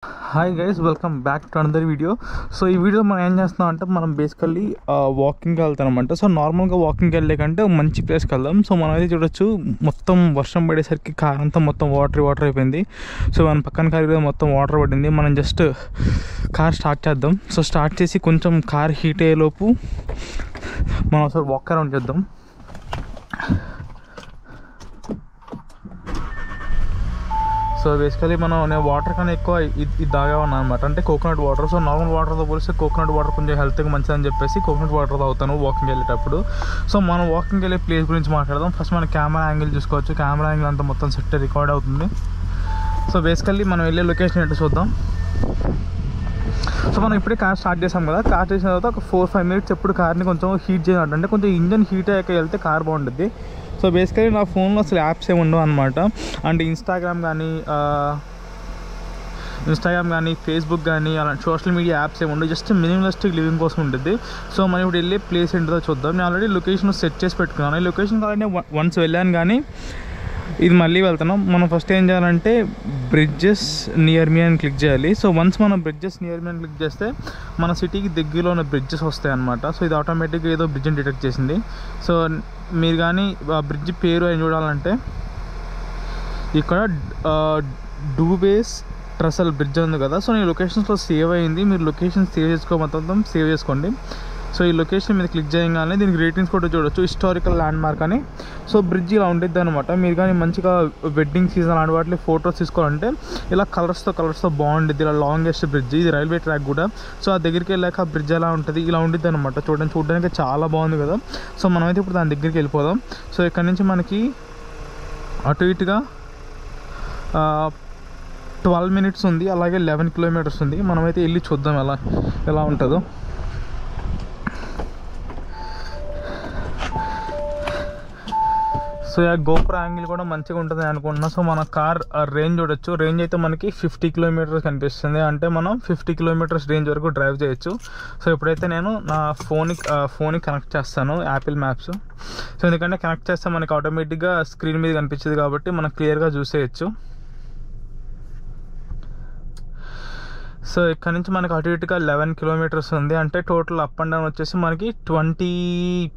Hi guys, welcome back to another video. So ఈ video మనం ఏం చేస్తున్నాం అంటే మనం బేసికల్లీ వాకింగ్కి వెళ్తాం అనమాట. సో నార్మల్గా వాకింగ్కి వెళ్ళే కంటే మంచి ప్లేస్కి వెళ్దాం. సో మనం అయితే చూడొచ్చు, మొత్తం వర్షం పడేసరికి కార్ అంతా మొత్తం వాటర్ అయిపోయింది. సో మన పక్కన కార్ కూడా మొత్తం వాటర్ పడింది. మనం జస్ట్ కార్ స్టార్ట్ చేద్దాం. సో స్టార్ట్ చేసి కొంచెం కార్ హీట్ అయ్యేలోపు మనం ఒకసారి వాక్ అరౌండ్ చేద్దాం. సో బేసికలీ నేను వాటర్ కన్నా ఎక్కువ ఇది తాగేవాను అనమాట, అంటే కోకోనట్ వాటర్. సో నార్మల్ వాటర్తో పోలిస్తే కోకోనట్ వాటర్ కొంచెం హెల్త్కి మంచిదని చెప్పేసి కోకోనట్ వాటర్ తాగుతాను వాకింగ్ వెళ్ళేటప్పుడు. సో మనం వాకింగ్ వెళ్ళే ప్లేస్ గురించి మాట్లాడదాం. ఫస్ట్ మన కెమెరా యాంగిల్ చూసుకోవచ్చు. కెమెరా యాంగిల్ అంతా మొత్తం సెట్ రికార్డ్ అవుతుంది. సో బేసికల్లీ మనం వెళ్ళే లొకేషన్ ఏంటో చూద్దాం. సో మనం ఇప్పుడే కార్ స్టార్ట్ చేసాం కదా. కార్ చేసిన తర్వాత ఒక 4-5 మినిట్స్ ఎప్పుడు కార్ని కొంచెం హీట్ చేయాలంటే, అంటే కొంచెం ఇంజన్ హీట్ అయ్యాక వెళ్తే కార్ బాగుంటుంది. సో బేసికలీ నా ఫోన్లో అసలు యాప్స్ ఏమి ఉండవు అనమాట. అంటే ఇన్స్టాగ్రామ్ కానీ ఫేస్బుక్ కానీ అలాంటి సోషల్ మీడియా యాప్స్ ఏమి ఉండవు. జస్ట్ మినిమలిస్టిక్ లివింగ్ కోసం ఉంటుంది. సో మనం ఇప్పుడు వెళ్ళే ప్లేస్ ఏంటో చూద్దాం. నేను ఆల్రెడీ లొకేషన్ సెట్ చేసి పెట్టుకున్నాను. ఈ లొకేషన్ ఆల్రెడీ వన్స్ వెళ్ళాను, కానీ ఇది మళ్ళీ వెళ్తున్నాం. మనం ఫస్ట్ ఏం చేయాలంటే బ్రిడ్జెస్ నియర్ మీ అని క్లిక్ చేయాలి. సో వన్స్ మనం బ్రిడ్జెస్ నియర్ మీ అని క్లిక్ చేస్తే మన సిటీకి దగ్గరలో ఉన్న బ్రిడ్జెస్ వస్తాయి అనమాట. సో ఇది ఆటోమేటిక్గా ఏదో బ్రిడ్జ్ని డిటెక్ట్ చేసింది. సో మీరు కానీ ఆ బ్రిడ్జ్ పేరు ఏం చూడాలంటే ఇక్కడ డూబేస్ ట్రసల్ బ్రిడ్జ్ ఉంది కదా. సో నేను లొకేషన్స్లో సేవ్ అయింది. మీరు లొకేషన్ సేవ్ చేసుకోండి. సో ఈ లొకేషన్ మీద క్లిక్ చేయగానే దీనికి రేటింగ్స్ కూడా చూడొచ్చు, హిస్టారికల్ ల్యాండ్ మార్క్ అని. సో బ్రిడ్జ్ ఇలా ఉంటుంది అనమాట. మీరు కానీ మంచిగా వెడ్డింగ్ సీజన్ అలాంటి వాటిలో ఫొటోస్ తీసుకోవాలంటే ఇలా కలర్స్తో బాగుంటుంది. ఇలా లాంగెస్ట్ బ్రిడ్జ్, ఇది రైల్వే ట్రాక్ కూడా. సో ఆ దగ్గరికి వెళ్ళాక బ్రిడ్జ్ ఎలా ఉంటుంది, ఇలా ఉంటుంది అనమాట. చూడడానికి చాలా బాగుంది కదా. సో మనమైతే ఇప్పుడు దాని దగ్గరికి వెళ్ళిపోదాం. సో ఇక్కడ నుంచి మనకి అటు ఇటుగా 12 మినిట్స్ ఉంది, అలాగే 11 కిలోమీటర్స్ ఉంది. మనమైతే వెళ్ళి చూద్దాం ఎలా ఉంటుందో. సో గోప్రో యాంగిల్ కూడా మంచిగా ఉంటుంది అనుకుంటున్నా. సో మన కార్ రేంజ్ చూడొచ్చు. రేంజ్ అయితే మనకి 50 కిలోమీటర్స్ కనిపిస్తుంది. అంటే మనం 50 కిలోమీటర్స్ రేంజ్ వరకు డ్రైవ్ చేయొచ్చు. సో ఇప్పుడైతే నేను నా ఫోన్కి కనెక్ట్ చేస్తాను యాపిల్ మ్యాప్స్. సో ఎందుకంటే కనెక్ట్ చేస్తే మనకి ఆటోమేటిక్గా స్క్రీన్ మీద కనిపించింది కాబట్టి మనం క్లియర్గా చూసేయచ్చు. సో ఇక్కడ నుంచి మనకి అటు ఇటుగా 11 కిలోమీటర్స్ ఉంది. అంటే టోటల్ అప్ అండ్ డౌన్ వచ్చేసి మనకి 22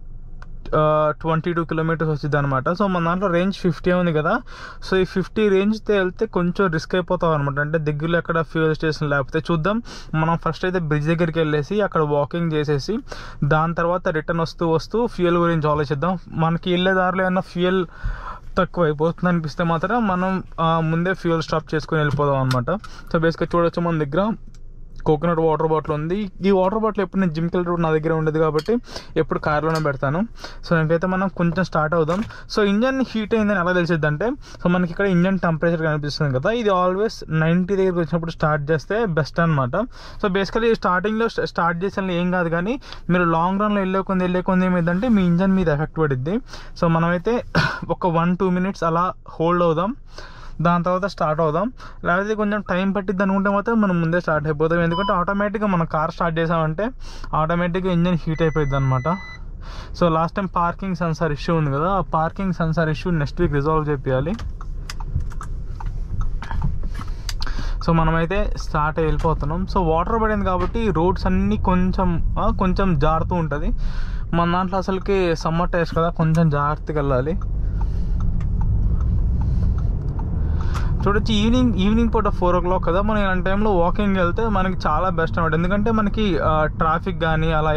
కిలోమీటర్స్ వచ్చింది అనమాట. సో మన దాంట్లో రేంజ్ 50 ఉంది కదా. సో ఈ 50 రేంజ్తో వెళ్తే కొంచెం రిస్క్ అయిపోతాం అనమాట. అంటే దగ్గరలో ఎక్కడ ఫ్యూయల్ స్టేషన్ లేకపోతే చూద్దాం. మనం ఫస్ట్ అయితే బ్రిడ్జ్ దగ్గరికి వెళ్ళేసి అక్కడ వాకింగ్ చేసేసి దాని తర్వాత రిటర్న్ వస్తూ ఫ్యూయల్ గురించి ఆలోచిద్దాం. మనకి వెళ్ళే దారిలో ఏమన్నా ఫ్యూయల్ తక్కువ అయిపోతుంది అనిపిస్తే మాత్రం మనం ముందే ఫ్యూయల్ స్టాప్ చేసుకుని వెళ్ళిపోదాం అనమాట. సో బేసిక్గా చూడొచ్చు, మన దగ్గర కోకోనట్ వాటర్ బాటిల్ ఉంది. ఈ వాటర్ బాటిల్ ఎప్పుడు నేను జిమ్కి వెళ్ళినప్పుడు నా దగ్గర ఉండేది కాబట్టి ఎప్పుడు కార్లోనే పెడతాను. సో ఇంకైతే మనం కొంచెం స్టార్ట్ అవుదాం. సో ఇంజన్ హీట్ అయిందని ఎలా తెలిసిద్ది అంటే, సో మనకి ఇక్కడ ఇంజన్ టెంపరేచర్ కనిపిస్తుంది కదా. ఇది ఆల్వేస్ 90 దగ్గరికి వచ్చినప్పుడు స్టార్ట్ చేస్తే బెస్ట్ అనమాట. సో బేసికలీ స్టార్టింగ్లో స్టార్ట్ చేసిన ఏం కాదు, కానీ మీరు లాంగ్ రన్లో వెళ్ళే కొంది ఏమైందంటే మీ ఇంజన్ మీద ఎఫెక్ట్ పడిద్ది. సో మనమైతే ఒక 1-2 మినిట్స్ అలా హోల్డ్ అవుదాం, దాని తర్వాత స్టార్ట్ అవుదాం. లేకపోతే కొంచెం టైం పట్టిద్ది అనుకుంటే మాత్రం మనం ముందే స్టార్ట్ అయిపోతాం. ఎందుకంటే ఆటోమేటిక్గా మనం కార్ స్టార్ట్ చేసామంటే ఆటోమేటిక్గా ఇంజన్ హీట్ అయిపోయింది అనమాట. So last time parking censor issue ఉంది కదా, ఆ parking censor issue next week resolve చేయాలి. సో మనమైతే స్టార్ట్ అయ్యి వెళ్ళిపోతున్నాం. సో వాటర్ పడింది కాబట్టి రోడ్స్ అన్నీ కొంచెం జారుతూ ఉంటుంది. మన దాంట్లో అసలుకి సమ్మర్ టైర్స్ కదా, కొంచెం జాగ్రత్తగా వెళ్ళాలి. చూడొచ్చు, ఈవినింగ్ పూట 4 o'clock కదా. మనం ఇలాంటి టైంలో వాకింగ్ వెళ్తే మనకి చాలా బెస్ట్ అనమాట. ఎందుకంటే మనకి ట్రాఫిక్ కానీ అలా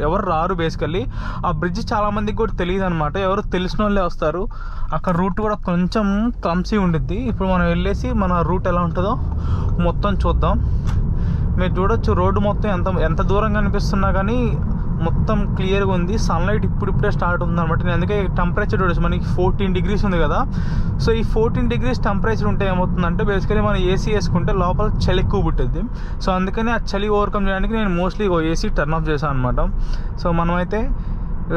ఎవరు రారు. బేసికల్లీ ఆ బ్రిడ్జ్ చాలా మందికి కూడా తెలియదు అనమాట. ఎవరు తెలిసిన వాళ్ళే వస్తారు. అక్కడ రూట్ కూడా కొంచెం క్లమ్సీ ఉండిద్ది. ఇప్పుడు మనం వెళ్ళేసి మన రూట్ ఎలా ఉంటుందో మొత్తం చూద్దాం. మీరు చూడొచ్చు, రోడ్డు మొత్తం ఎంత దూరంగా కనిపిస్తున్నా కానీ మొత్తం క్లియర్గా ఉంది. సన్లైట్ ఇప్పుడిప్పుడే స్టార్ట్ ఉందన్నమాట. నేను అందుకే టెంపరేచర్ చూడొచ్చు, మనకి 14 degrees ఉంది కదా. సో ఈ 14 degrees టెంపరేచర్ ఉంటే ఏమవుతుందంటే బేసికలీ మనం ఏసీ వేసుకుంటే లోపల చలి ఎక్కువ పుట్టిద్ది. సో అందుకని ఆ చలి ఓవర్కమ్ చేయడానికి నేను మోస్ట్లీ ఏసీ టర్న్ ఆఫ్ చేశాను అనమాట. సో మనమైతే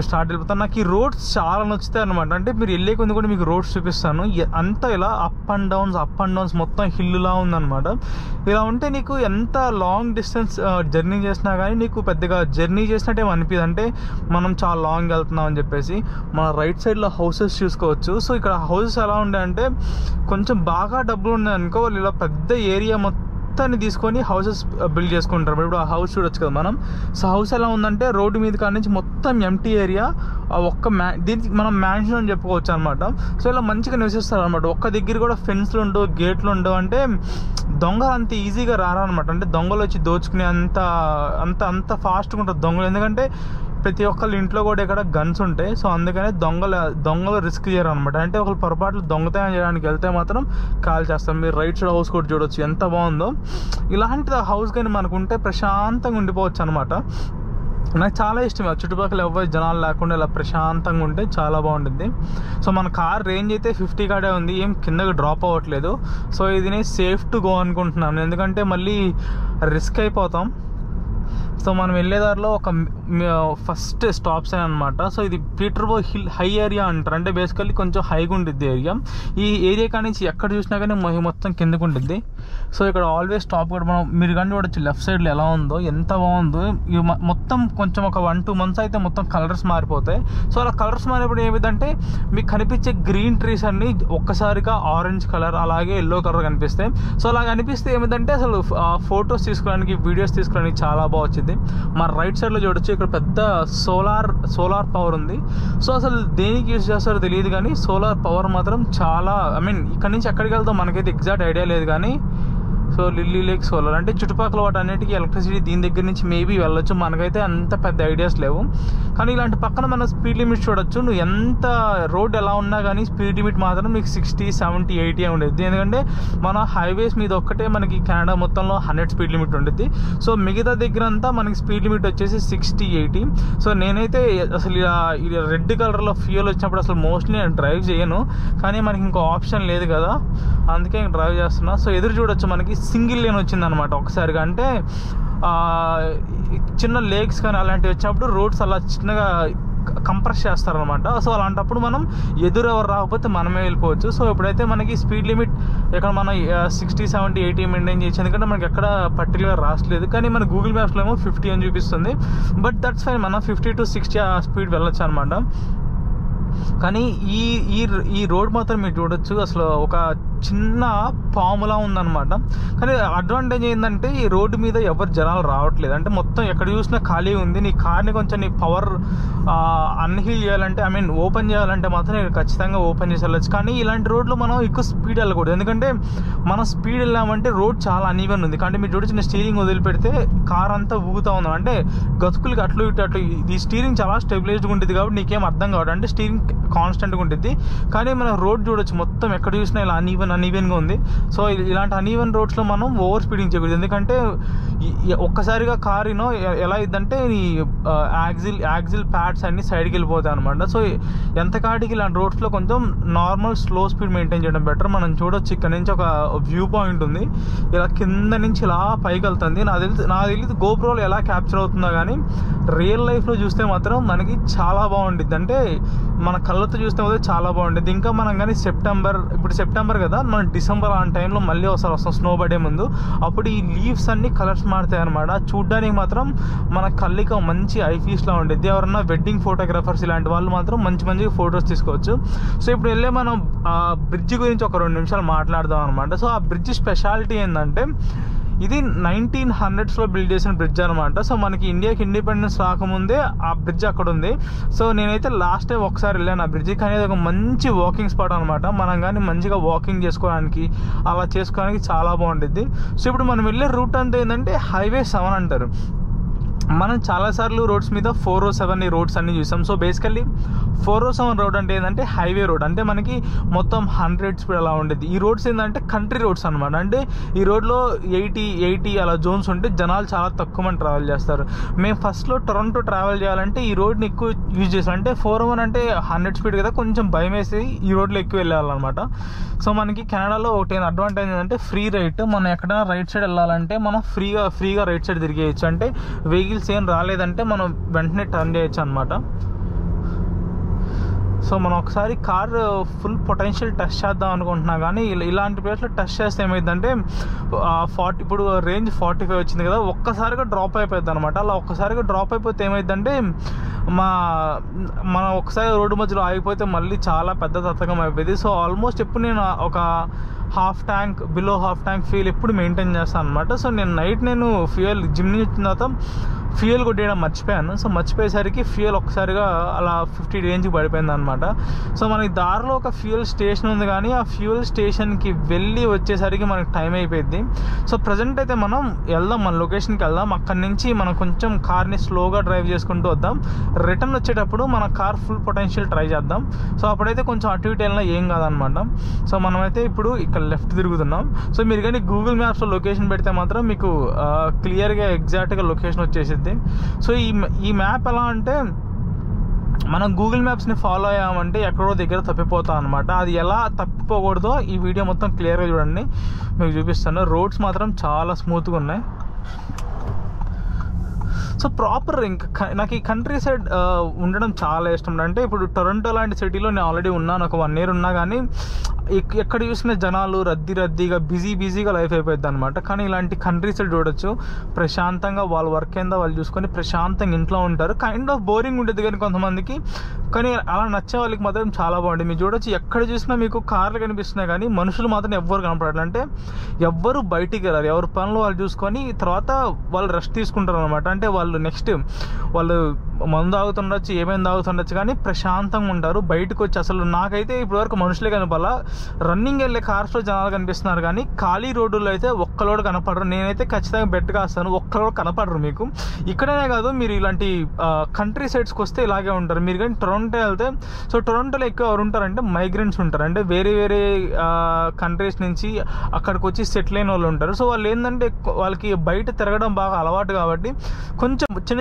స్టార్ట్ వెళ్ళిపోతాను. నాకు ఈ రోడ్స్ చాలా నచ్చుతాయి అనమాట. అంటే మీరు వెళ్ళే కొంది కూడా మీకు రోడ్స్ చూపిస్తాను. అంతా ఇలా అప్ అండ్ డౌన్స్ మొత్తం హిల్లులా ఉందన్నమాట. ఇలా ఉంటే నీకు ఎంత లాంగ్ డిస్టెన్స్ జర్నీ చేసినా కానీ నీకు పెద్దగా జర్నీ చేసినట్టు అనిపిస్తుంది. అంటే మనం చాలా లాంగ్ వెళ్తున్నాం అని చెప్పేసి. మన రైట్ సైడ్లో హౌసెస్ చూసుకోవచ్చు. సో ఇక్కడ హౌసెస్ ఎలా ఉంటాయంటే కొంచెం బాగా డబ్బులు ఉన్నాయి అనుకో, వాళ్ళు ఇలా పెద్ద ఏరియా మొత్తాన్ని తీసుకొని హౌసెస్ బిల్డ్ చేసుకుంటారు. ఇప్పుడు ఆ హౌస్ చూడొచ్చు కదా మనం. సో హౌస్ ఎలా ఉందంటే రోడ్డు మీద కాడ నుంచి మొత్తం ఎంటీ ఏరియా, ఒక్క దీనికి మనం మ్యాన్షన్ అని చెప్పుకోవచ్చు అనమాట. సో ఇలా మంచిగా నివసిస్తారు అనమాట. ఒక్క దగ్గర కూడా ఫెన్స్లు ఉండవు, గేట్లు ఉండవు. అంటే దొంగలు అంత ఈజీగా రారనమాట. అంటే దొంగలు వచ్చి దోచుకునే అంత ఫాస్ట్గా ఉంటుంది దొంగలు. ఎందుకంటే ప్రతి ఒక్కళ్ళ ఇంట్లో కూడా ఇక్కడ గన్స్ ఉంటాయి. సో అందుకనే దొంగలు రిస్క్ చేయరు అనమాట. అంటే ఒకళ్ళు పొరపాట్లు దొంగతనం చేయడానికి వెళ్తే మాత్రం కాల్ చేస్తారు. మీరు రైట్ సైడ్ హౌస్ కూడా చూడొచ్చు ఎంత బాగుందో. ఇలాంటి హౌస్ కానీ మనకు ఉంటే ప్రశాంతంగా ఉండిపోవచ్చు అనమాట. నాకు చాలా ఇష్టం. చుట్టుపక్కల ఎవరు జనాలు లేకుండా ఇలా ప్రశాంతంగా ఉంటే చాలా బాగుంటుంది. సో మన కార్ రేంజ్ అయితే 50 కాడే ఉంది, ఏం కిందకి డ్రాప్ అవ్వట్లేదు. సో ఇది నేను సేఫ్ టు గో అనుకుంటున్నాను, ఎందుకంటే మళ్ళీ రిస్క్ అయిపోతాం. సో మనం వెళ్ళేదారిలో ఒక ఫస్ట్ స్టాప్స్ అనమాట. సో ఇది పీటర్బో హిల్ హై ఏరియా అంటారు. అంటే బేసికల్లీ కొంచెం హైగా ఉంటుంది ఏరియా. ఈ ఏరియా కాడి నుంచి ఎక్కడ చూసినా కానీ మొత్తం కిందకు ఉంటుంది. సో ఇక్కడ ఆల్వేస్ స్టాప్ కూడా మీరు కానీ చూడొచ్చు లెఫ్ట్ సైడ్లో ఎలా ఉందో, ఎంత బాగుందో. మొత్తం కొంచెం ఒక 1-2 months అయితే మొత్తం కలర్స్ మారిపోతాయి. సో అలా కలర్స్ మారినప్పుడు ఏమిటంటే మీకు కనిపించే గ్రీన్ ట్రీస్ అన్ని ఒక్కసారిగా ఆరెంజ్ కలర్, అలాగే ఎల్లో కలర్ కనిపిస్తాయి. సో అలా కనిపిస్తే ఏమిటంటే అసలు ఫొటోస్ తీసుకోవడానికి, వీడియోస్ తీసుకోవడానికి చాలా బాగా వచ్చింది. మన రైట్ సైడ్లో చూడొచ్చు, ఇక్కడ పెద్ద సోలార్ పవర్ ఉంది. సో అసలు దేనికి యూజ్ చేస్తారో తెలియదు, కానీ సోలార్ పవర్ మాత్రం చాలా, ఇక్కడ నుంచి ఎక్కడికి వెళ్తాం మనకైతే ఎగ్జాక్ట్ ఐడియా లేదు. కానీ సో లిల్లీ లేక్ సోలార్ అంటే చుట్టుపక్కల వాటి అన్నిటికీ ఎలక్ట్రిసిటీ దీని దగ్గర నుంచి మేబీ వెళ్ళొచ్చు. మనకైతే అంత పెద్ద ఐడియాస్ లేవు. కానీ ఇలాంటి పక్కన మన స్పీడ్ లిమిట్ చూడొచ్చు. నువ్వు ఎంత రోడ్ ఎలా ఉన్నా కానీ స్పీడ్ లిమిట్ మాత్రం మీకు 60, 70, 80 ఉండేది. ఎందుకంటే మన హైవేస్ మీద ఒక్కటే మనకి కెనడా మొత్తంలో 100 స్పీడ్ లిమిట్ ఉంటుంది. సో మిగతా దగ్గర అంతా మనకి స్పీడ్ లిమిట్ వచ్చేసి 60, 80. సో నేనైతే అసలు ఇలా రెడ్ కలర్లో ఫ్యూయల్ వచ్చినప్పుడు అసలు మోస్ట్లీ నేను డ్రైవ్ చేయను, కానీ మనకి ఇంకో ఆప్షన్ లేదు కదా, అందుకే డ్రైవ్ చేస్తున్నా. సో ఎదురు చూడొచ్చు మనకి సింగిల్ లేన్ వచ్చిందనమాట ఒకసారిగా. అంటే చిన్న లేక్స్ కానీ అలాంటివి వచ్చినప్పుడు రోడ్స్ అలా చిన్నగా కంప్రెస్ చేస్తారనమాట. సో అలాంటప్పుడు మనం ఎదురు ఎవరు రాకపోతే మనమే వెళ్ళిపోవచ్చు. సో ఇప్పుడైతే మనకి స్పీడ్ లిమిట్ ఇక్కడ మనం 60, 70, 80 మెయింటైన్ చేయొచ్చు, ఎందుకంటే మనకి ఎక్కడ పర్టికులర్ రావట్లేదు. కానీ మన గూగుల్ మ్యాప్స్లో ఏమో 50 అని చూపిస్తుంది. బట్ దట్స్ ఫైన్, మనం 50 to 60 ఆ స్పీడ్ వెళ్ళొచ్చు అనమాట. కానీ ఈ రోడ్ మాత్రం మీరు చూడొచ్చు, అసలు ఒక చిన్న పాములా ఉందన్నమాట. కానీ అడ్వాంటేజ్ ఏంటంటే ఈ రోడ్డు మీద ఎవరు జనాలు రావట్లేదు. అంటే మొత్తం ఎక్కడ చూసినా ఖాళీ ఉంది. నీ కార్ని కొంచెం నీ పవర్ అన్హీల్ చేయాలంటే, ఓపెన్ చేయాలంటే మాత్రం నేను ఖచ్చితంగా ఓపెన్ చేసి వెళ్ళచ్చు. కానీ ఇలాంటి రోడ్లు మనం ఎక్కువ స్పీడ్ వెళ్ళకూడదు, ఎందుకంటే మనం స్పీడ్ వెళ్ళామంటే రోడ్ చాలా అన్ఈవెన్ ఉంది. కానీ మీరు చూడొచ్చు, స్టీరింగ్ వదిలిపెడితే కార్ అంతా ఊగుతూ ఉంది. అంటే గతుకులకి అట్లు ఇటు ఈ స్టీరింగ్ చాలా స్టెబిలైజ్డ్గా ఉంటుంది కాబట్టి నీకేం అర్థం కావడం. అంటే స్టీరింగ్ కాన్స్టెంట్గా ఉంటుంది. కానీ మనం రోడ్ చూడొచ్చు, మొత్తం ఎక్కడ చూసినా ఇలా అన్ఈవెన్గా ఉంది. సో ఇలాంటి అన్ఈవెన్ రోడ్స్లో మనం ఓవర్ స్పీడింగ్ చేయకూడదు, ఎందుకంటే ఒక్కసారిగా కార్ ఎలా ఇద్దంటే ఈ యాక్సిల్ ప్యాడ్స్ అన్ని సైడ్కి వెళ్ళిపోతాయి అనమాట. సో ఎంత కాటికి ఇలాంటి రోడ్స్లో కొంచెం నార్మల్ స్లో స్పీడ్ మెయింటైన్ చేయడం బెటర్. మనం చూడొచ్చు ఇక్కడ నుంచి ఒక వ్యూ పాయింట్ ఉంది, ఇలా కింద నుంచి ఇలా పైకి వెళ్తుంది. నాకు తెలియదు గోప్రోలో ఎలా క్యాప్చర్ అవుతుందో, కానీ రియల్ లైఫ్లో చూస్తే మాత్రం మనకి చాలా బాగుంటుంది. అంటే మన కళ్ళతో చూస్తే మాత్రం చాలా బాగుంటుంది. ఇంకా మనం కానీ ఇప్పుడు సెప్టెంబర్ కదా, మనం డిసెంబర్ ఆ టైంలో మళ్ళీ ఒకసారి వస్తాం స్నో పడే ముందు. అప్పుడు ఈ లీవ్స్ అన్ని కలర్స్ మారుతాయి అనమాట. చూడ్డానికి మాత్రం మన కళ్ళకి మంచి ఐఫీస్లా ఉంటుంది. ఎవరన్నా వెడ్డింగ్ ఫోటోగ్రాఫర్స్ ఇలాంటి వాళ్ళు మాత్రం మంచి ఫొటోస్ తీసుకోవచ్చు. సో ఇప్పుడు వెళ్ళే మనం ఆ బ్రిడ్జ్ గురించి ఒక 2 నిమిషాలు మాట్లాడదాం అనమాట. సో ఆ బ్రిడ్జ్ స్పెషాలిటీ ఏంటంటే, ఇది 1900s బిల్డ్ చేసిన బ్రిడ్జ్ అనమాట. సో మనకి ఇండియాకి ఇండిపెండెన్స్ రాకముందే ఆ బ్రిడ్జ్ అక్కడ ఉంది. సో నేనైతే లాస్ట్ టైం ఒకసారి వెళ్ళాను ఆ బ్రిడ్జ్కి. అనేది ఒక మంచి వాకింగ్ స్పాట్ అనమాట. మనం కానీ మంచిగా వాకింగ్ చేసుకోవడానికి, అలా చేసుకోవడానికి చాలా బాగుంటుంది. సో ఇప్పుడు మనం వెళ్ళే రూట్ అంతా ఏంటంటే Highway 7 అంటారు. మనం చాలాసార్లు రోడ్స్ మీద 407 ఈ రోడ్స్ అన్ని చూసాం. సో బేసికల్లీ 407 రోడ్ అంటే ఏంటంటే హైవే రోడ్. అంటే మనకి మొత్తం 100 స్పీడ్ అలా ఉండేది. ఈ రోడ్స్ ఏంటంటే కంట్రీ రోడ్స్ అనమాట. అంటే ఈ రోడ్లో 80 అలా జోన్స్ ఉంటే జనాలు చాలా తక్కువ మంది ట్రావెల్ చేస్తారు. మేము ఫస్ట్లో టొరంటో ట్రావెల్ చేయాలంటే ఈ రోడ్ని ఎక్కువ యూజ్ చేస్తాం. అంటే 401 అంటే 100 స్పీడ్ కదా, కొంచెం భయం వేసి ఈ రోడ్లో ఎక్కువ వెళ్ళాలన్నమాట. సో మనకి కెనడాలో ఒకటి అడ్వాంటేజ్ ఏంటంటే ఫ్రీ రైట్. మనం ఎక్కడైనా రైట్ సైడ్ వెళ్ళాలంటే మనం ఫ్రీగా రైట్ సైడ్ తిరిగేయచ్చు. అంటే వెహికల్స్ ఏం రాలేదంటే మనం వెంటనే టర్న్ చేయొచ్చు అనమాట. సో మనం ఒకసారి కార్ ఫుల్ పొటెన్షియల్ టెస్ట్ చేద్దాం అనుకుంటున్నా, కానీ ఇలాంటి ప్లేస్లో టెస్ట్ చేస్తే ఏమైందంటే ఇప్పుడు రేంజ్ 45 వచ్చింది కదా, ఒక్కసారిగా డ్రాప్ అయిపోద్ది అనమాట. అలా ఒక్కసారిగా డ్రాప్ అయిపోతే ఏమైందంటే మనం ఒకసారి రోడ్డు మధ్యలో ఆగిపోతే మళ్ళీ చాలా పెద్ద తతంగం అయిపోయింది. సో ఆల్మోస్ట్ ఎప్పుడు నేను ఒక బిలో హాఫ్ ట్యాంక్ ఫ్యూయల్ ఎప్పుడు మెయింటైన్ చేస్తాను అనమాట. సో నేను ఫ్యూయల్ జిమ్ నుంచి వచ్చిన తర్వాత ఫ్యూయల్ కొట్టేయడం మర్చిపోయాను. సో మర్చిపోయేసరికి ఫ్యూయల్ ఒక్కసారిగా అలా 50 రేంజ్కి పడిపోయింది అనమాట. సో మనకి దారిలో ఒక ఫ్యూయల్ స్టేషన్ ఉంది, కానీ ఆ ఫ్యూయల్ స్టేషన్కి వెళ్ళి వచ్చేసరికి మనకి టైం అయిపోయింది. సో ప్రజెంట్ అయితే మనం వెళ్దాం, మన లొకేషన్కి వెళ్దాం. అక్కడి నుంచి మనం కొంచెం కార్ని స్లోగా డ్రైవ్ చేసుకుంటూ వద్దాం. రిటర్న్ వచ్చేటప్పుడు మన కార్ ఫుల్ పొటెన్షియల్ ట్రై చేద్దాం. సో అప్పుడైతే కొంచెం అటు ఇటు వెళ్ళినా ఏం కాదనమాట. సో మనమైతే ఇప్పుడు ఇక్కడ లెఫ్ట్ తిరుగుతున్నాం. సో మీరు కానీ గూగుల్ మ్యాప్స్లో లొకేషన్ పెడితే మాత్రం మీకు క్లియర్గా ఎగ్జాక్ట్గా లొకేషన్ వచ్చేసింది. సో ఈ మ్యాప్ ఎలా అంటే, మనం గూగుల్ మ్యాప్స్ని ఫాలో అయ్యామంటే ఎక్కడో దగ్గర తప్పిపోతాం అనమాట. అది ఎలా తప్పిపోకూడదో ఈ వీడియో మొత్తం క్లియర్గా చూడండి, మీకు చూపిస్తాను. రోడ్స్ మాత్రం చాలా స్మూత్గా ఉన్నాయి. సో ప్రాపర్ ఇంకా నాకు ఈ కంట్రీ సైడ్ ఉండడం చాలా ఇష్టం. అంటే ఇప్పుడు టొరంటో లాంటి సిటీలో నేను ఆల్రెడీ ఉన్నాను, ఒక 1 year ఉన్నా, కానీ ఎక్కడ చూసిన జనాలు రద్దీగా బిజీగా లైఫ్ అయిపోయింది అనమాట. కానీ ఇలాంటి కంట్రీ సైడ్ చూడొచ్చు, ప్రశాంతంగా వాళ్ళ వర్క్ ఏందో వాళ్ళు చూసుకొని ప్రశాంతంగా ఇంట్లో ఉంటారు. కైండ్ ఆఫ్ బోరింగ్ ఉంటుంది కానీ కొంతమందికి, కానీ అలా నచ్చే వాళ్ళకి మాత్రం చాలా బాగుంటుంది. మీరు చూడొచ్చు, ఎక్కడ చూసినా మీకు కార్లు కనిపిస్తున్నాయి కానీ మనుషులు మాత్రం ఎవ్వరు కనపడట్లేదు. అంటే ఎవ్వరు బయటికి వెళ్ళారు, ఎవరి పనులు వాళ్ళు చూసుకొని తర్వాత వాళ్ళు రెస్ట్ తీసుకుంటారు అనమాట. అంటే వాళ్ళు నెక్స్ట్ వాళ్ళు మందు తాగుతుండొచ్చు, ఏమైనా తాగుతుండొచ్చు, కానీ ప్రశాంతంగా ఉంటారు. బయటకు వచ్చి అసలు నాకైతే ఇప్పటివరకు మనుషులే కనపడాల. రన్నింగ్ వెళ్ళే కార్స్లో జనాలు కనిపిస్తున్నారు, కానీ ఖాళీ రోడ్డులో అయితే ఒక్కలోడు కనపడరు. నేనైతే ఖచ్చితంగా బెట్ కాస్తాను, ఒక్కలోడు కనపడరు మీకు. ఇక్కడనే కాదు, మీరు ఇలాంటి కంట్రీ సైడ్స్కి వస్తే ఇలాగే ఉంటారు. మీరు కానీ టొరంటో వెళ్తే, సో టొరంటోలో ఎక్కువ ఎవరు ఉంటారంటే మైగ్రెంట్స్ ఉంటారు. అంటే వేరే కంట్రీస్ నుంచి అక్కడికి వచ్చి సెటిల్ అయిన వాళ్ళు ఉంటారు. సో వాళ్ళు ఏంటంటే వాళ్ళకి బయట తిరగడం బాగా అలవాటు కాబట్టి కొంచెం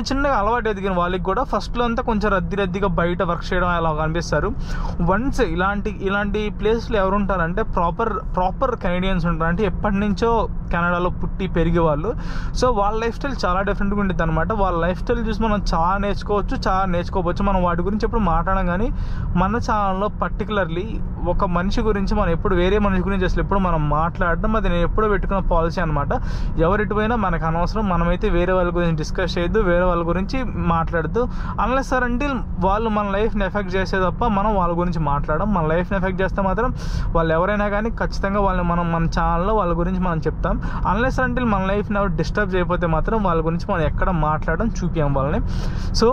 చిన్నగా అలవాటు ఎదిగిన వాళ్ళకి కూడా ఫస్ట్లో అంతా కొంచెం రద్దీగా బయట వర్క్ చేయడం అలా కనిపిస్తారు. వన్స్ ఇలాంటి ప్లేస్లో ఎవరు ఉంటారంటే ప్రాపర్ కెనడియన్స్ ఉంటారు. అంటే ఎప్పటి నుంచో కెనడాలో పుట్టి పెరిగే వాళ్ళు. సో వాళ్ళ లైఫ్ స్టైల్ చాలా డిఫరెంట్గా ఉంటుంది అనమాట. వాళ్ళ లైఫ్ స్టైల్ చూసి మనం చాలా నేర్చుకోవచ్చు. మనం వాటి గురించి ఎప్పుడు మాట్లాడడం, కానీ మన ఛానల్లో పర్టికులర్లీ ఒక మనిషి గురించి మనం ఎప్పుడు వేరే మనిషి గురించి అసలు ఎప్పుడు మనం మాట్లాడడం, అది నేను ఎప్పుడో పెట్టుకున్న పాలసీ అనమాట. ఎవరిటిపోయినా మనకు అనవసరం, మనమైతే వేరే వాళ్ళ గురించి డిస్కస్ చేయొద్దు, వేరే వాళ్ళ గురించి మాట్లాడద్దు. అన్లెస్ సార్ అంటే వాళ్ళు మన లైఫ్ని ఎఫెక్ట్ చేసే తప్ప మనం వాళ్ళ గురించి మాట్లాడడం. మన లైఫ్ని ఎఫెక్ట్ చేస్తే మాత్రం వాళ్ళు ఎవరైనా కానీ ఖచ్చితంగా మన ఛానల్లో వాళ్ళ గురించి మనం చెప్తాం. అన్లెస్ అంటే మన లైఫ్ని ఎవరు డిస్టర్బ్ చేయకపోతే మాత్రం వాళ్ళ గురించి మనం ఎక్కడ మాట్లాడడం చూపించాం వాళ్ళని. సో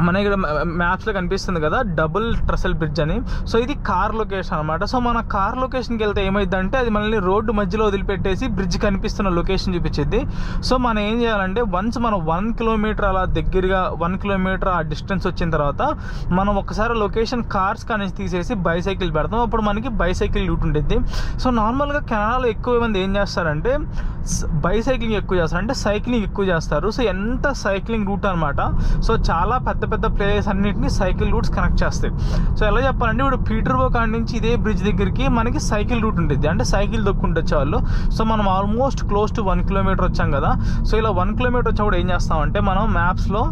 మన ఇక్కడ మ్యాప్స్లో కనిపిస్తుంది కదా డబుల్ ట్రసల్ బ్రిడ్జ్ అని. సో ఇది కార్ లొకేషన్ అనమాట. సో మన కార్ లొకేషన్కి వెళ్తే ఏమైందంటే అది మనల్ని రోడ్డు మధ్యలో వదిలిపెట్టేసి బ్రిడ్జ్ కనిపిస్తున్న లొకేషన్ చూపించింది. సో మనం ఏం చేయాలంటే వన్స్ మనం 1 kilometer అలా దగ్గరగా 1 kilometer ఆ డిస్టెన్స్ వచ్చిన తర్వాత మనం ఒకసారి లొకేషన్ కార్స్ కానీ తీసేసి బైసైకిల్ పెడతాం. అప్పుడు మనకి బైసైకిల్ రూట్ ఉంటుంది. సో నార్మల్గా కెనడాలో ఎక్కువ మంది ఏం చేస్తారంటే బైసైక్లింగ్ ఎక్కువ చేస్తారు, అంటే సైక్లింగ్ ఎక్కువ చేస్తారు. సో ఎంత సైక్లింగ్ రూట్ అనమాట. సో చాలా పెద్ద ప్లేస్ అన్నింటినీ సైకిల్ రూట్స్ కనెక్ట్ చేస్తాయి. సో ఎలా చెప్పాలంటే ఇప్పుడు పీటర్బో కాడ నుంచి ఇదే బ్రిడ్జ్ దగ్గరికి మనకి సైకిల్ రూట్ ఉంటుంది, అంటే సైకిల్ దొక్కుంటే వాళ్ళు. సో మనం ఆల్మోస్ట్ క్లోజ్ టు 1 kilometer వచ్చాం కదా. సో ఇలా 1 kilometer వచ్చినప్పుడు ఏం చేస్తామంటే మనం మ్యాప్స్లో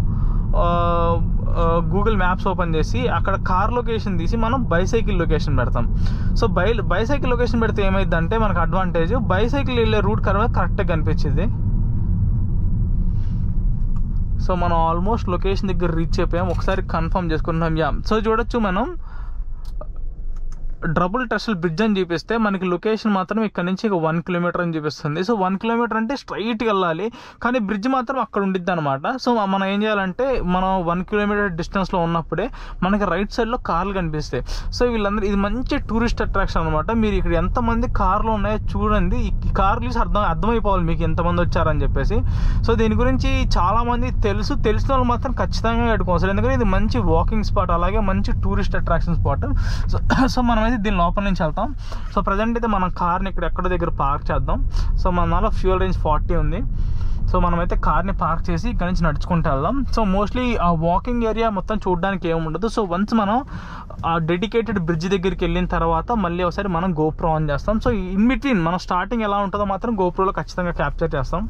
గూగుల్ మ్యాప్స్ ఓపెన్ చేసి అక్కడ కార్ లొకేషన్ తీసి మనం బైసైకిల్ లొకేషన్ పెడతాం. సో బైసైకిల్ లొకేషన్ పెడితే ఏమైందంటే మనకు అడ్వాంటేజ్, బైసైకిల్ వెళ్ళే రూట్ కరెక్ట్గా కనిపించింది. సో మనం ఆల్మోస్ట్ లొకేషన్ దగ్గర రీచ్ అయిపోయాం. ఒకసారి కన్ఫర్మ్ చేసుకుంటున్నాం. సో చూడొచ్చు, మనం డబుల్ ట్రసల్ బ్రిడ్జ్ అని చూపిస్తే మనకి లొకేషన్ మాత్రం ఇక్కడ నుంచి 1 kilometer అని చూపిస్తుంది. సో 1 kilometer అంటే స్ట్రైట్గా వెళ్ళాలి, కానీ బ్రిడ్జ్ మాత్రం అక్కడ ఉండిద్ది అనమాట. సో మనం ఏం చేయాలంటే మనం 1 kilometer డిస్టెన్స్లో ఉన్నప్పుడే మనకి రైట్ సైడ్లో కార్లు కనిపిస్తాయి. సో వీళ్ళందరూ ఇది మంచి టూరిస్ట్ అట్రాక్షన్ అనమాట. మీరు ఇక్కడ ఎంతమంది కార్లు ఉన్నాయో చూడండి, ఈ కార్లు చూసి అర్థమైపోవాలి మీకు ఎంతమంది వచ్చారని చెప్పేసి. సో దీని గురించి చాలామంది తెలిసిన వాళ్ళు మాత్రం ఖచ్చితంగా పెట్టుకోవచ్చు, ఎందుకంటే ఇది మంచి వాకింగ్ స్పాట్, అలాగే మంచి టూరిస్ట్ అట్రాక్షన్ స్పాట్. సో మనమైతే దీని లోపల నుంచి వెళ్తాం. సో ప్రజెంట్ అయితే మనం కార్ని ఎక్కడో దగ్గర పార్క్ చేద్దాం. సో మన దానిలో ఫ్యూయల్ రేంజ్ 40 ఉంది. సో మనమైతే కార్ని పార్క్ చేసి ఇక్కడ నుంచి నడుచుకుంటూ వెళ్దాం. సో మోస్ట్లీ ఆ వాకింగ్ ఏరియా మొత్తం చూడడానికి ఏముండదు. సో వన్స్ మనం ఆ డెడికేటెడ్ బ్రిడ్జ్ దగ్గరికి వెళ్ళిన తర్వాత మళ్ళీ ఒకసారి మనం గోప్రో ఆన్ చేస్తాం. సో ఇన్ బిట్వీన్ మనం స్టార్టింగ్ ఎలా ఉంటుందో మాత్రం గోప్రోలో ఖచ్చితంగా క్యాప్చర్ చేస్తాం.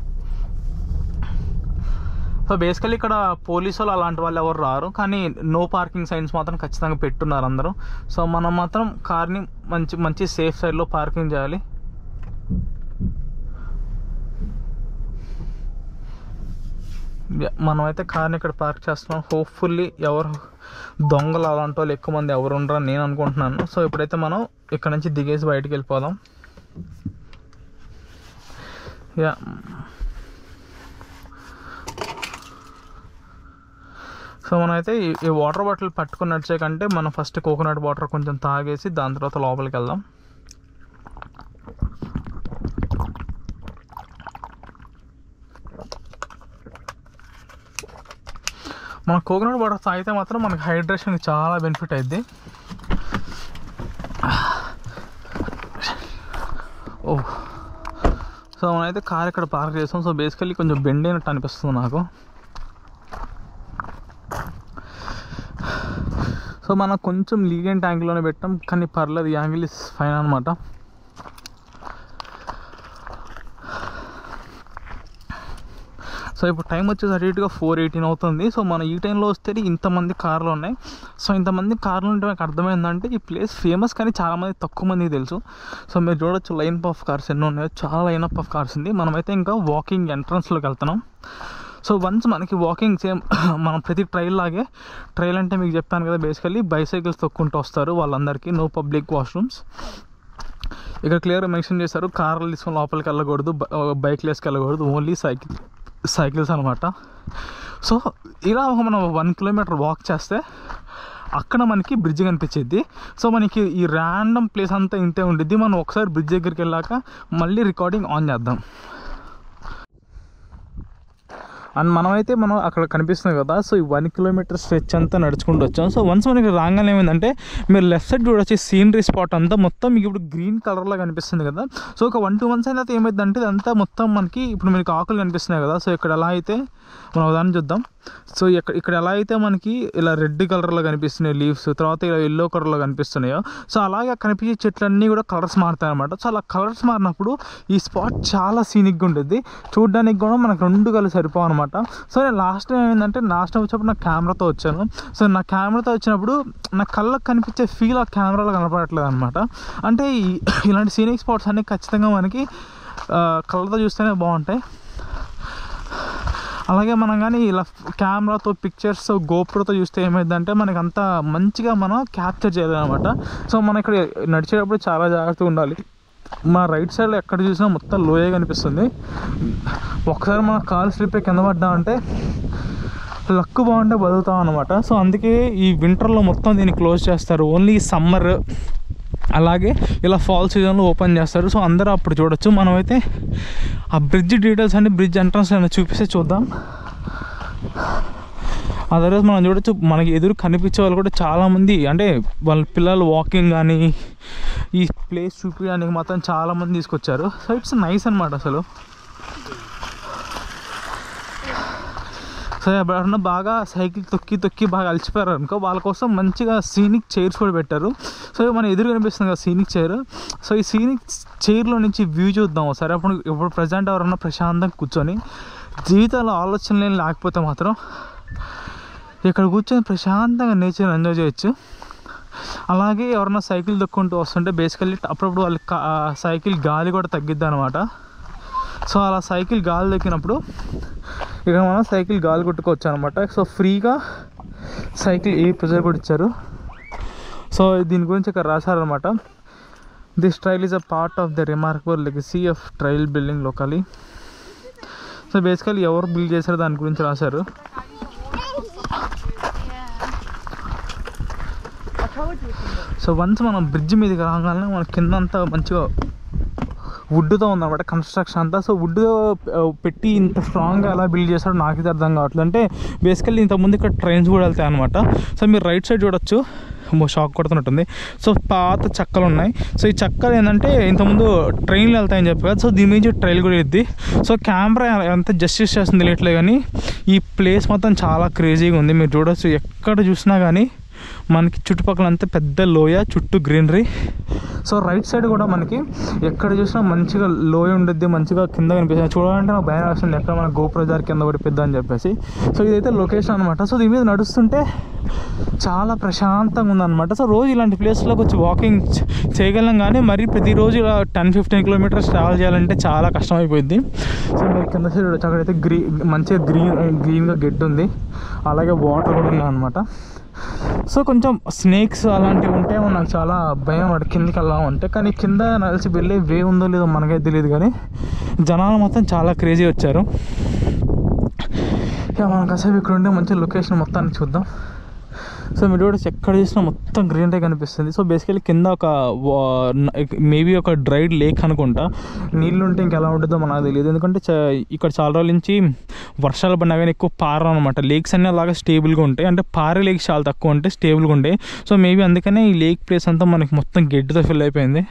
సో బేసికలీ ఇక్కడ పోలీసు వాళ్ళు అలాంటి వాళ్ళు ఎవరు రారు, కానీ నో పార్కింగ్ సైన్స్ మాత్రం ఖచ్చితంగా పెట్టున్నారు అందరూ. సో మనం మాత్రం కార్ని మంచి సేఫ్ సైడ్లో పార్కింగ్ చేయాలి. మనమైతే కార్ని ఇక్కడ పార్క్ చేస్తున్నాం. హోప్ఫుల్లీ ఎవరు దొంగలు అలాంటి వాళ్ళు ఎక్కువ మంది ఎవరు ఉండరని నేను అనుకుంటున్నాను. సో ఇప్పుడైతే మనం ఇక్కడ నుంచి దిగేసి బయటికి వెళ్ళిపోదాం. యా సో మనమైతే ఈ వాటర్ బాటిల్ పట్టుకుని నడిచే కంటే మనం ఫస్ట్ కోకోనట్ వాటర్ కొంచెం తాగేసి దాని తర్వాత లోపలికి వెళ్దాం. మన కోకోనట్ వాటర్ తాగితే మాత్రం మనకి హైడ్రేషన్కి చాలా బెనిఫిట్ అయింది. ఓ సో మనమైతే కార్ ఇక్కడ పార్క్ చేస్తాం. సో బేసికల్లీ కొంచెం బెండ్ అయినట్టు అనిపిస్తుంది నాకు. సో మనం కొంచెం లీనియంట్ యాంగిల్లోనే పెట్టాం, కానీ పర్లేదు, ఈ యాంగిల్ ఇస్ ఫైన్ అనమాట. సో ఇప్పుడు టైం వచ్చేసి అటుగా 4:18 అవుతుంది. సో మన ఈ టైంలో వస్తే ఇంతమంది కార్లు ఉన్నాయి. సో ఇంతమంది కార్లు ఉంటే నాకు అర్థమైందంటే ఈ ప్లేస్ ఫేమస్, కానీ చాలామంది తక్కువ మందికి తెలుసు. సో మీరు చూడొచ్చు లైన్ ఆఫ్ కార్స్ ఎన్నో ఉన్నాయో, చాలా లైన్ ఆఫ్ కార్స్ ఉంది. మనమైతే ఇంకా వాకింగ్ ఎంట్రన్స్లోకి వెళ్తున్నాం. సో వన్స్ మనకి వాకింగ్ సేమ్ మనం ప్రతి ట్రైల్ లాగే, ట్రైల్ అంటే మీకు చెప్పాను కదా, బేసికల్లీ బైసైకిల్స్ తొక్కుంటూ వస్తారు వాళ్ళందరికీ, నో పబ్లిక్ వాష్రూమ్స్. ఇక్కడ క్లియర్గా మెన్షన్ చేశారు, కార్లు తీసుకొని లోపలికి వెళ్ళకూడదు, బైక్లు వేసుకెళ్ళకూడదు, ఓన్లీ సైకిల్స్ అనమాట. సో ఇలా మనం 1 కిలోమీటర్ వాక్ చేస్తే అక్కడ మనకి బ్రిడ్జ్ కనిపించేది. సో మనకి ఈ ర్యాండమ్ ప్లేస్ అంతా ఇంతే ఉండిద్ది. మనం ఒకసారి బ్రిడ్జ్ దగ్గరికి వెళ్ళాక మళ్ళీ రికార్డింగ్ ఆన్ చేద్దాం. అండ్ మనం అక్కడ కనిపిస్తుంది కదా, సో ఈ 1 కిలోమీటర్ స్ట్రెచ్ అంతా నడుచుకుంటూ వచ్చాం. సో వన్స్ మనకి రాగానే ఏమైందంటే మీరు లెఫ్ట్ సైడ్ చూడొచ్చు, సీనరీ స్పాట్ అంతా మొత్తం మీకు ఇప్పుడు గ్రీన్ కలర్లో కనిపిస్తుంది కదా. సో ఒక 1-2 మంత్స్ అయినా ఏమైందంటే ఇదంతా మొత్తం మనకి ఇప్పుడు మీకు ఆకులు కనిపిస్తున్నాయి కదా. సో ఇక్కడ ఎలా అయితే మనం ఉదాహరణ చూద్దాం. సో ఇక్కడ ఎలా అయితే మనకి ఇలా రెడ్ కలర్లో కనిపిస్తున్నాయి లీవ్స్, తర్వాత ఇలా ఎల్లో కలర్లో కనిపిస్తున్నాయో, సో అలాగే కనిపించే చెట్లన్నీ కూడా కలర్స్ మారుతాయి అనమాట. సో అలా కలర్స్ మారినప్పుడు ఈ స్పాట్ చాలా సీనిక్గా ఉంటుంది, చూడడానికి కూడా మనకు 2 కలిసి సరిపోవు అనమాట. సో నేను లాస్ట్ టైం ఏంటంటే వచ్చినప్పుడు నా కెమెరాతో వచ్చాను. సో నా కెమెరాతో వచ్చినప్పుడు నా కళ్ళకు కనిపించే ఫీల్ ఆ కెమెరాలో కనపడట్లేదు అనమాట. అంటే ఇలాంటి సీనిక్ స్పాట్స్ అన్నీ ఖచ్చితంగా మనకి కళ్ళతో చూస్తేనే బాగుంటాయి. అలాగే మనం కానీ ఇలా కెమెరాతో పిక్చర్స్ గోప్రోతో చూస్తే ఏమైందంటే మనకి అంత మంచిగా మనం క్యాప్చర్ చేయలేమన్నమాట. సో మనం ఇక్కడ నడిచేటప్పుడు చాలా జాగ్రత్తగా ఉండాలి. మన రైట్ సైడ్లో ఎక్కడ చూసినా మొత్తం లోయే కనిపిస్తుంది. ఒకసారి మన కాలు స్లిప్ కింద పడ్డామంటే లక్ బాగుంటే బతుకుతాం అనమాట. సో అందుకే ఈ వింటర్లో మొత్తం దీన్ని క్లోజ్ చేస్తారు, ఓన్లీ సమ్మర్ అలాగే ఇలా ఫాల్ సీజన్లో ఓపెన్ చేస్తారు. సో అందరూ అప్పుడు చూడొచ్చు. మనమైతే ఆ బ్రిడ్జ్ డీటెయిల్స్ అన్ని బ్రిడ్జ్ ఎంట్రన్స్ అయినా చూపిస్తే చూద్దాం. అదర్వైజ్ మనం చూడొచ్చు, మనకి ఎదురు కనిపించే వాళ్ళు కూడా చాలామంది, అంటే వాళ్ళ పిల్లలు వాకింగ్ కానీ ఈ ప్లేస్ చూపించడానికి మాత్రం చాలామంది తీసుకొచ్చారు. సో ఇట్స్ నైస్ అనమాట అసలు. సో ఎవరన్నా బాగా సైకిల్ తొక్కి బాగా అలసిపోయారు అనుకో, వాళ్ళ కోసం మంచిగా సీనిక్ చైర్స్ కూడా పెట్టారు. సో మన ఎదురు కనిపిస్తుంది కదా సీనిక్ చైర్. సో ఈ సీనిక్ చైర్లో నుంచి వ్యూ చూద్దాం సరే. ఇప్పుడు ప్రజెంట్ ఎవరన్నా ప్రశాంతంగా కూర్చొని జీవితంలో ఆలోచనలు లేకపోతే మాత్రం ఇక్కడ కూర్చొని ప్రశాంతంగా నేచర్ ఎంజాయ్ చేయొచ్చు. అలాగే ఎవరన్నా సైకిల్ తొక్కుంటూ వస్తుంటే బేసికల్లీ అప్పుడప్పుడు వాళ్ళకి సైకిల్ గాలి కూడా తగ్గిద్ది అనమాట. సో అలా సైకిల్ గాలి దొక్కినప్పుడు ఇక మనం సైకిల్ గాలి కొట్టుకోవచ్చు అనమాట. సో ఫ్రీగా సైకిల్ ఏ ప్రెజర్ కూడా ఇచ్చారు. సో దీని గురించి ఇక్కడ రాశారనమాట, this trail is a part of the remarkable legacy of trail building locally. So basically ఎవరు బిల్డ్ చేశారో దాని గురించి రాశారు. సో వన్స్ మనం బ్రిడ్జ్ మీదకి రాగానే మన కిందంతా మంచిగా వుడ్తో ఉందన్నమాట కన్స్ట్రక్షన్ అంతా. సో వుడ్ పెట్టి ఇంత స్ట్రాంగ్గా ఎలా బిల్డ్ చేస్తారో నాకు ఇది అర్థం కావట్లేదు. అంటే బేసికల్లీ ఇంతకుముందు ఇక్కడ ట్రైన్స్ కూడా వెళ్తాయి అనమాట. సో మీరు రైట్ సైడ్ చూడొచ్చు, షాక్ కొడుతున్నట్టుంది. సో పాత చక్కలు ఉన్నాయి. సో ఈ చక్కలు ఏంటంటే ఇంతకుముందు ట్రైన్లు వెళ్తాయని చెప్పి కదా. సో దీని నుంచి ట్రైల్ కూడా ఇద్ది. సో కెమెరా ఎంత జస్టిస్ చేస్తుంది తెలియట్లేదు, కానీ ఈ ప్లేస్ మొత్తం చాలా క్రేజీగా ఉంది. మీరు చూడొచ్చు, ఎక్కడ చూసినా కానీ మనకి చుట్టుపక్కల అంతా పెద్ద లోయ, చుట్టూ గ్రీనరీ. సో రైట్ సైడ్ కూడా మనకి ఎక్కడ చూసినా మంచిగా లోయ ఉండద్ది, మంచిగా కింద కనిపిస్తుంది. చూడాలంటే నాకు భయం వేస్తుంది ఎక్కడ మన గోప్రో జారి కింద పడిపోద్దా అని చెప్పేసి. సో ఇదైతే లొకేషన్ అనమాట. సో దీని మీద నడుస్తుంటే చాలా ప్రశాంతంగా ఉందన్నమాట. సో రోజు ఇలాంటి ప్లేస్లోకి వచ్చి వాకింగ్ చేయగలం, కానీ మరి ప్రతిరోజు ఇలా 10-15 కిలోమీటర్స్ ట్రావెల్ చేయాలంటే చాలా కష్టమైపోయింది. సో మీరు కింద సైడ్ అక్కడైతే మంచిగా గ్రీన్గా గెడ్డు ఉంది, అలాగే వాటర్ కూడా ఉన్నాయి అనమాట. సో కొంచెం స్నేక్స్ అలాంటివి ఉంటే నాకు చాలా భయం వాడు కిందికి వెళ్ళామంటే. కానీ కింద నలిసి వెళ్ళే వే ఉందో లేదో మనకైతే తెలియదు, కానీ జనాలు మొత్తం చాలా క్రేజీ వచ్చారు. ఇక మనం కాసేపు ఇక్కడ ఉండే మంచి లొకేషన్ మొత్తాన్ని చూద్దాం. సో మీరు కూడా ఎక్కడ చూసినా మొత్తం గ్రీనరీ కనిపిస్తుంది. సో బేసికలీ కింద ఒక మేబీ ఒక డ్రైడ్ లేక్ అనుకుంటా. నీళ్ళు ఉంటే ఇంకెలా ఉంటుందో మనకు తెలియదు, ఎందుకంటే ఇక్కడ చాలా రోజుల నుంచి వర్షాలు పడినా కానీ ఎక్కువ పార అనమాట. లేక్స్ అన్నీ అలాగా స్టేబుల్గా ఉంటాయి, అంటే పారే లేక్స్ చాలా తక్కువ ఉంటాయి, స్టేబుల్గా ఉంటాయి. సో మేబీ అందుకనే ఈ లేక్ ప్లేస్ అంతా మనకి మొత్తం గడ్డితో ఫిల్ అయిపోయింది.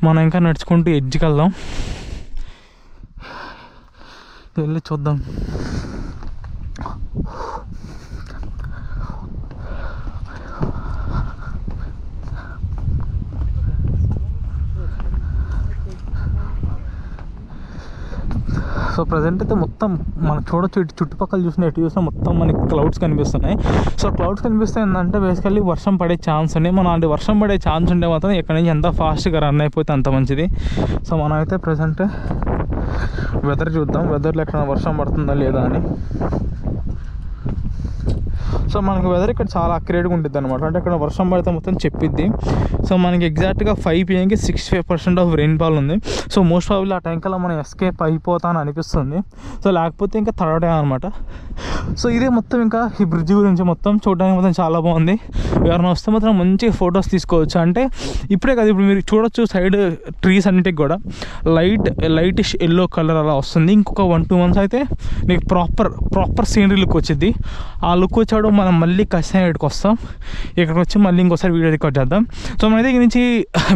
మనం ఇంకా నడుచుకుంటూ ఎడ్జ్కి వెళ్దాం, వెళ్ళి చూద్దాం. సో ప్రజెంట్ అయితే మొత్తం మనం చూడొచ్చు, ఇటు చుట్టుపక్కల చూసినా ఎటు చూసినా మొత్తం మనకి క్లౌడ్స్ కనిపిస్తున్నాయి. సో క్లౌడ్స్ కనిపిస్తే ఏంటంటే బేసికల్లీ వర్షం పడే ఛాన్స్ ఉన్నాయి. మనం అంటే వర్షం పడే ఛాన్స్ ఉంటే మాత్రం ఎక్కడి నుంచి ఎంత ఫాస్ట్గా రన్ అయిపోతే అంత మంచిది. సో మనం అయితే ప్రజెంట్ వెదర్ చూద్దాం, వెదర్లో ఎక్కడ వర్షం పడుతుందా లేదా అని. సో మనకి వెదర్ ఇక్కడ చాలా అక్యురేట్గా ఉంటుంది అనమాట, అంటే ఇక్కడ వర్షం పడితే మొత్తం చెప్పిద్ది. సో మనకి ఎగ్జాక్ట్గా 5 PM 65% ఆఫ్ రెయిన్ఫాల్ ఉంది. సో మోస్ట్ ప్రాబబ్లీ ఆ టైం కల్లా మనం ఎస్కేప్ అయిపోతా అని అనిపిస్తుంది. సో లేకపోతే ఇంకా థర్డ్ డే అనమాట. సో ఇదే మొత్తం ఇంకా ఈ బ్రిడ్జ్ గురించి మొత్తం చూడడానికి మొత్తం చాలా బాగుంది. ఎవరైనా వస్తే మాత్రం మంచిగా ఫొటోస్ తీసుకోవచ్చు. అంటే ఇప్పుడే కదా, ఇప్పుడు మీరు చూడొచ్చు సైడ్ ట్రీస్ అన్నిటికి కూడా లైటిష్ ఎల్లో కలర్ అలా వస్తుంది. ఇంకొక 1-2 months అయితే నీకు ప్రాపర్ సీనరీ లుక్ వచ్చింది. ఆ లుక్ వచ్చాడు మనం మళ్ళీ ఖచ్చితంగా ఇక్కడికి వస్తాం. ఇక్కడికి వచ్చి మళ్ళీ ఇంకోసారి వీడియో రికార్డ్ చేద్దాం. సో మన దగ్గర నుంచి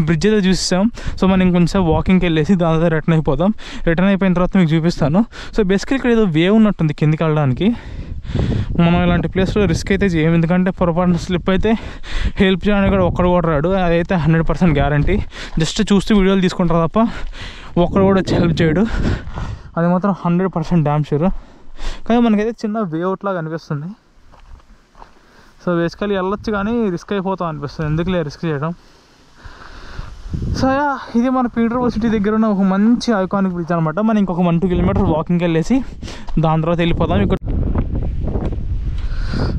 బ్రిడ్జ్ అయితే చూసాం. సో మనం ఇంకొంచెం వాకింగ్కి వెళ్ళేసి దాని తర్వాత రిటర్న్ అయిపోతాం. రిటర్న్ అయిపోయిన తర్వాత మీకు చూపిస్తాను. సో బేసికలీ ఇక్కడ ఏదో వే ఉన్నట్టుంది కిందికి వెళ్ళడానికి. మనం ఇలాంటి ప్లేస్లో రిస్క్ అయితే చేయం, ఎందుకంటే పొరపాటున స్లిప్ అయితే హెల్ప్ చేయడానికి కూడా ఒక్కడు కూడా రాడు. అదైతే 100% గ్యారంటీ. జస్ట్ చూస్తూ వీడియోలు తీసుకుంటారు తప్ప ఒక్కడు కూడా వచ్చి హెల్ప్ చేయడు, అది మాత్రం 100% డ్యామ్ షూర్. కానీ మనకైతే చిన్న వే అవుట్లాగా అనిపిస్తుంది. సో బేసికలీ వెళ్ళొచ్చు కానీ రిస్క్ అయిపోతాం అనిపిస్తుంది, ఎందుకులే రిస్క్ చేయడం. సో ఇది మన పీటర్బోర్గ్ సిటీ దగ్గర ఉన్న ఒక మంచి ఐకానిక్ బ్రిడ్జ్ అనమాట. మనం ఇంకొక 1-2 kilometers వాకింగ్కి వెళ్ళేసి దాని తర్వాత వెళ్ళిపోదాం. ఇక్కడ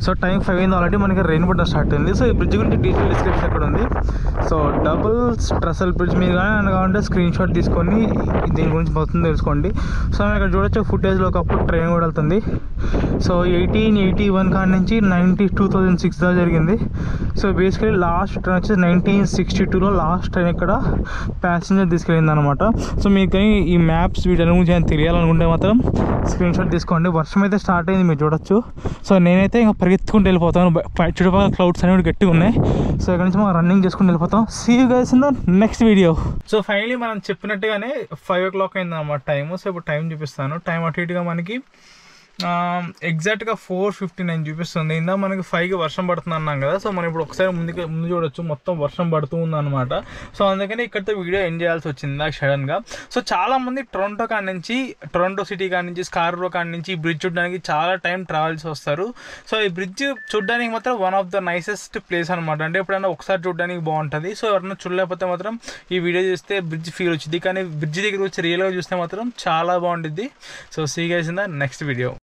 సో టైం 5 అయింది ఆల్రెడీ, మనకి రెయిన్ పడడం స్టార్ట్ అయింది. సో ఈ బ్రిడ్జ్ గురించి డీటెయిల్ డిస్క్రిప్షన్ ఎక్కడ ఉంది. సో డబుల్ ట్రసల్ బ్రిడ్జ్ మీరు కానీ కావాలంటే స్క్రీన్ షాట్ తీసుకొని దీని గురించి మొత్తం తెలుసుకోండి. సో ఇక్కడ చూడొచ్చు ఫుటేజ్లో ఒకప్పుడు ట్రైన్ కూడా వెళ్తుంది. సో 1881 కాడి నుంచి 2006 దాకా జరిగింది. సో బేసికలీ లాస్ట్ ట్రైన్ వచ్చేసి 1962లో లాస్ట్ ట్రైన్ ఇక్కడ ప్యాసింజర్ తీసుకెళ్ళింది అనమాట. సో మీకు ఈ మ్యాప్స్ వీటి గురించి ఏమైనా తెలియాలనుకుంటే మాత్రం స్క్రీన్ షాట్ తీసుకోండి. వర్షం అయితే స్టార్ట్ అయింది మీరు చూడొచ్చు. సో నేనైతే ఇంకా పరిగెత్తుకుంటూ వెళ్ళిపోతాను, చుట్టుపక్కల క్లౌడ్స్ అనేవి గట్టిగా ఉన్నాయి. సో ఇక్కడ నుంచి మనం రన్నింగ్ చేసుకుంటూ వెళ్ళిపోతాం. See you guys in the next video. So finally మనం చెప్పినట్టుగానే 5 o'clock అయింది అన్నమాట టైము. సో ఇప్పుడు టైం చూపిస్తాను. టైం అటు ఇటుగా మనకి ఎగ్జాక్ట్గా 4:59 చూపిస్తుంది. ఇందా మనకి 5కి వర్షం పడుతుంది అన్నాం కదా. సో మనం ఇప్పుడు ఒకసారి ముందు చూడొచ్చు మొత్తం వర్షం పడుతూ ఉంది అనమాట. సో అందుకని ఇక్కడితో వీడియో ఎండ్ చేయాల్సి వచ్చింది నాకు సడన్గా. సో చాలామంది టొరంటో సిటీ కాడి నుంచి స్కార్బరో కాడి నుంచి ఈ బ్రిడ్జ్ చూడడానికి చాలా టైం ట్రావెల్స్ వస్తారు. సో ఈ బ్రిడ్జ్ చూడడానికి మాత్రం one of the nicest place అనమాట. అంటే ఎప్పుడైనా ఒకసారి చూడడానికి బాగుంటుంది. సో ఎవరైనా చూడలేకపోతే మాత్రం ఈ వీడియో చూస్తే బ్రిడ్జ్ ఫీల్ వచ్చింది, కానీ బ్రిడ్జ్ దగ్గర వచ్చి రియల్గా చూస్తే మాత్రం చాలా బాగుంటుంది. So see guys in the next video.